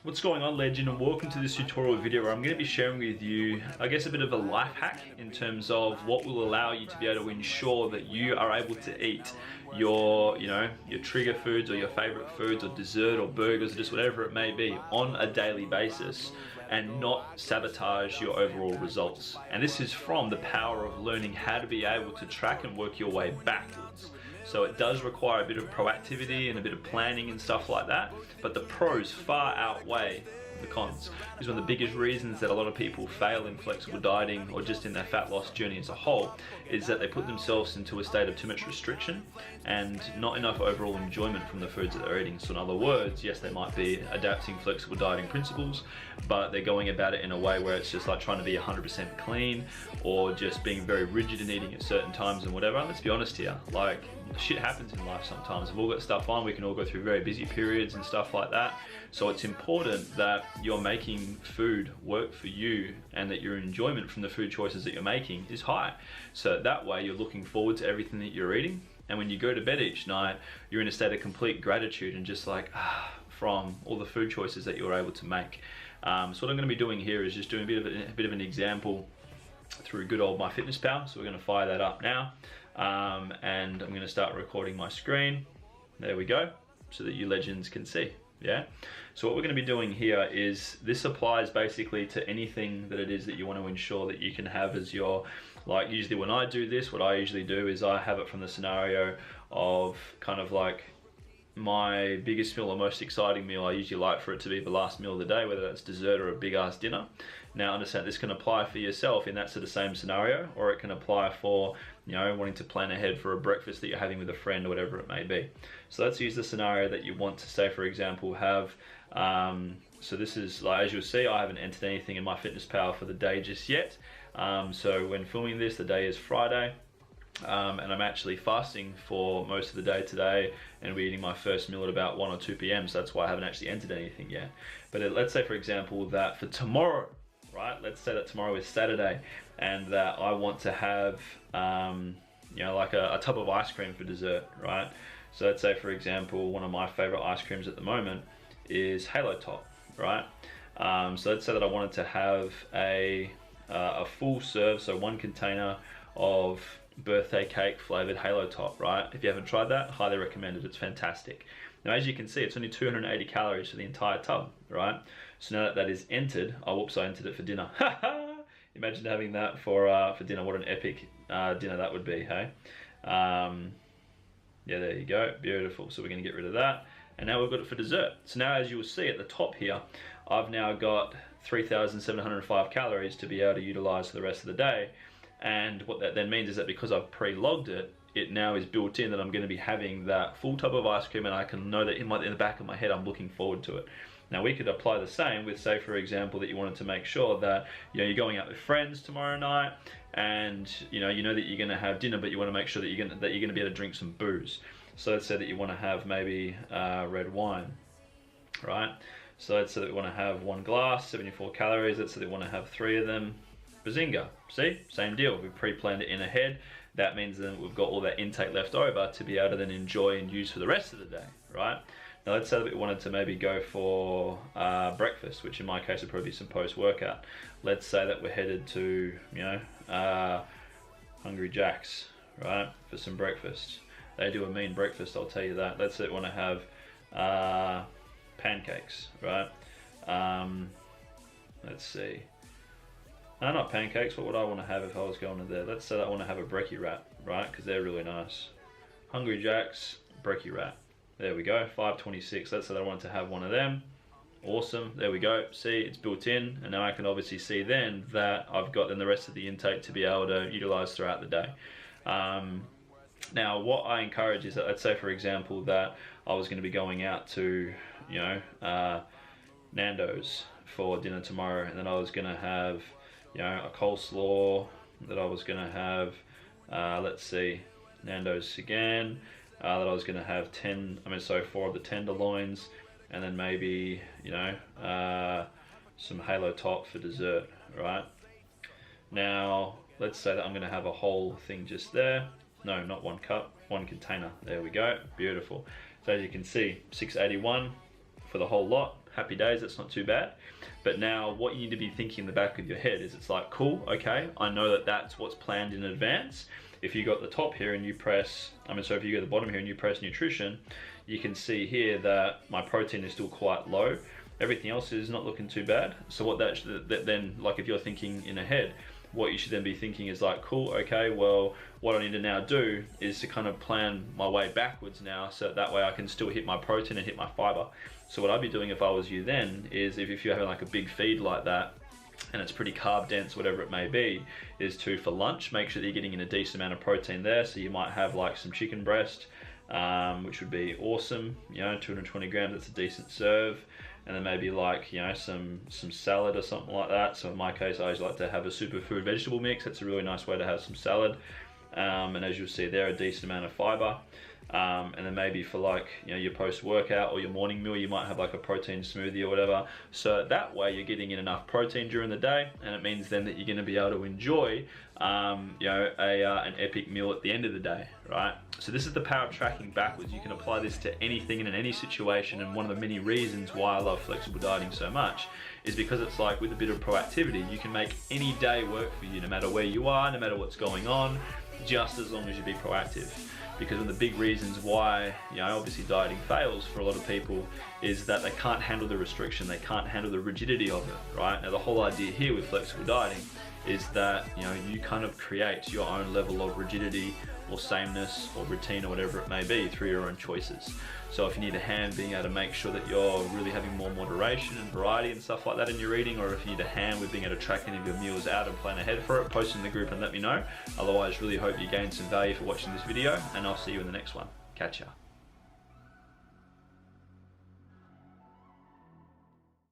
What's going on, legend, and welcome to this tutorial video where I'm going to be sharing with you, I guess, a bit of a life hack in terms of what will allow you to be able to ensure that you are able to eat your, your trigger foods or your favorite foods or dessert or burgers or just whatever it may be on a daily basis and not sabotage your overall results. And this is from the power of learning how to be able to track and work your way backwards. So it does require a bit of proactivity and a bit of planning and stuff like that, but the pros far outweigh the cons. It's one of the biggest reasons that a lot of people fail in flexible dieting or just in their fat loss journey as a whole is that they put themselves into a state of too much restriction and not enough overall enjoyment from the foods that they're eating. So in other words, yes, they might be adapting flexible dieting principles, but they're going about it in a way where it's just like trying to be 100% clean or just being very rigid in eating at certain times and whatever. And let's be honest here, like, shit happens in life sometimes. We've all got stuff on, we can all go through very busy periods and stuff like that. So it's important that you're making food work for you and that your enjoyment from the food choices that you're making is high. So that way you're looking forward to everything that you're eating. And when you go to bed each night, you're in a state of complete gratitude and just like, from all the food choices that you're able to make. So what I'm gonna be doing here is just doing a bit of an example through good old MyfitnessPal. So we're gonna fire that up now. And I'm gonna start recording my screen. There we go, so that you legends can see. Yeah, so what we're going to be doing here is this applies basically to anything that it is that you want to ensure that you can have as your, like, usually when I do this, what I usually do is I have it from the scenario of kind of like my biggest meal or most exciting meal. I usually like for it to be the last meal of the day, whether that's dessert or a big ass dinner. Now understand this can apply for yourself in that sort of same scenario, or it can apply for, wanting to plan ahead for a breakfast that you're having with a friend or whatever it may be. So let's use the scenario that you want to, say for example, have, so this is, like, as you'll see, I haven't entered anything in MyFitnessPal for the day just yet. So when filming this, the day is Friday. And I'm actually fasting for most of the day today and we're eating my first meal at about 1 or 2 p.m. So that's why I haven't actually entered anything yet. But let's say, for example, that for tomorrow, right? Let's say that tomorrow is Saturday and that I want to have, like a tub of ice cream for dessert, right? So let's say, for example, one of my favorite ice creams at the moment is Halo Top, right? So let's say that I wanted to have a full serve, so one container of birthday cake flavored Halo Top, right? If you haven't tried that, highly recommend it. It's fantastic. Now, as you can see, it's only 280 calories for the entire tub, right? So now that that is entered, I entered it for dinner. Imagine having that for dinner. What an epic dinner that would be, hey? Yeah, there you go, beautiful. So we're gonna get rid of that. And now we've got it for dessert. So now, as you will see at the top here, I've now got 3,705 calories to be able to utilize for the rest of the day. And what that then means is that because I've pre-logged it, it now is built in that I'm going to be having that full tub of ice cream, and I can know that in the back of my head I'm looking forward to it. Now we could apply the same with, say for example, that you wanted to make sure that you're going out with friends tomorrow night, and you know that you're going to have dinner, but you want to make sure that you're going to be able to drink some booze. So let's say that you want to have maybe red wine, right? So let's say that we want to have 1 glass, 74 calories. Let's say that we want to have 3 of them. Bazinga, see, same deal. We've pre-planned it in ahead. That means then we've got all that intake left over to be able to then enjoy and use for the rest of the day, right? Now let's say that we wanted to maybe go for breakfast, which in my case would probably be some post-workout. Let's say that we're headed to, Hungry Jack's, right, for some breakfast. They do a mean breakfast, I'll tell you that. Let's say we want to have pancakes, right? Let's see. No, not pancakes. What would I want to have if I was going to there? Let's say that I want to have a brekkie wrap, right? Because they're really nice. Hungry Jack's brekkie wrap. There we go, 526. Let's say that I wanted to have one of them. Awesome, there we go. See, it's built in, and now I can obviously see then that I've got then the rest of the intake to be able to utilize throughout the day. Now, what I encourage is that, let's say for example that I was going to be going out to, Nando's for dinner tomorrow, and then I was going to have, a coleslaw, that I was going to have, let's see, Nando's again, that I was going to have 4 of the tenderloins, and then maybe, some Halo Top for dessert, right? Now, let's say that I'm going to have a whole thing just there. No, not 1 cup, 1 container. There we go, beautiful. So as you can see, 681 for the whole lot. happy days, that's not too bad. But now what you need to be thinking in the back of your head is, it's like, cool, okay, I know that that's what's planned in advance. If you got the top here and you press, so if you go to the bottom here and you press nutrition, you can see here that my protein is still quite low. Everything else is not looking too bad. So what that then, like if you're thinking in ahead, what you should then be thinking is like, cool, okay, well, what I need to now do is to kind of plan my way backwards now, so that way I can still hit my protein and hit my fiber. So what I'd be doing if I was you then is, if you're having like a big feed like that, and it's pretty carb dense, whatever it may be, is to, for lunch, make sure that you're getting in a decent amount of protein there. So you might have like some chicken breast, which would be awesome, 220 grams, that's a decent serve. And then maybe like, some salad or something like that. So in my case, I always like to have a superfood vegetable mix. That's a really nice way to have some salad. And as you'll see there, a decent amount of fiber. And then maybe for like, your post-workout or your morning meal, you might have like a protein smoothie or whatever. So that way you're getting in enough protein during the day, and it means then that you're gonna be able to enjoy, an epic meal at the end of the day, right? So this is the power of tracking backwards. You can apply this to anything and in any situation, and one of the many reasons why I love flexible dieting so much is because it's like, with a bit of proactivity, you can make any day work for you, no matter where you are, no matter what's going on, just as long as you be proactive. Because one of the big reasons why, obviously dieting fails for a lot of people is that they can't handle the restriction, they can't handle the rigidity of it, right? Now the whole idea here with flexible dieting is that, you kind of create your own level of rigidity or sameness or routine or whatever it may be through your own choices. So if you need a hand being able to make sure that you're really having more moderation and variety and stuff like that in your eating, or if you need a hand with being able to track any of your meals out and plan ahead for it, post in the group and let me know. Otherwise, really hope you gained some value for watching this video, and I'll see you in the next one. Catch ya.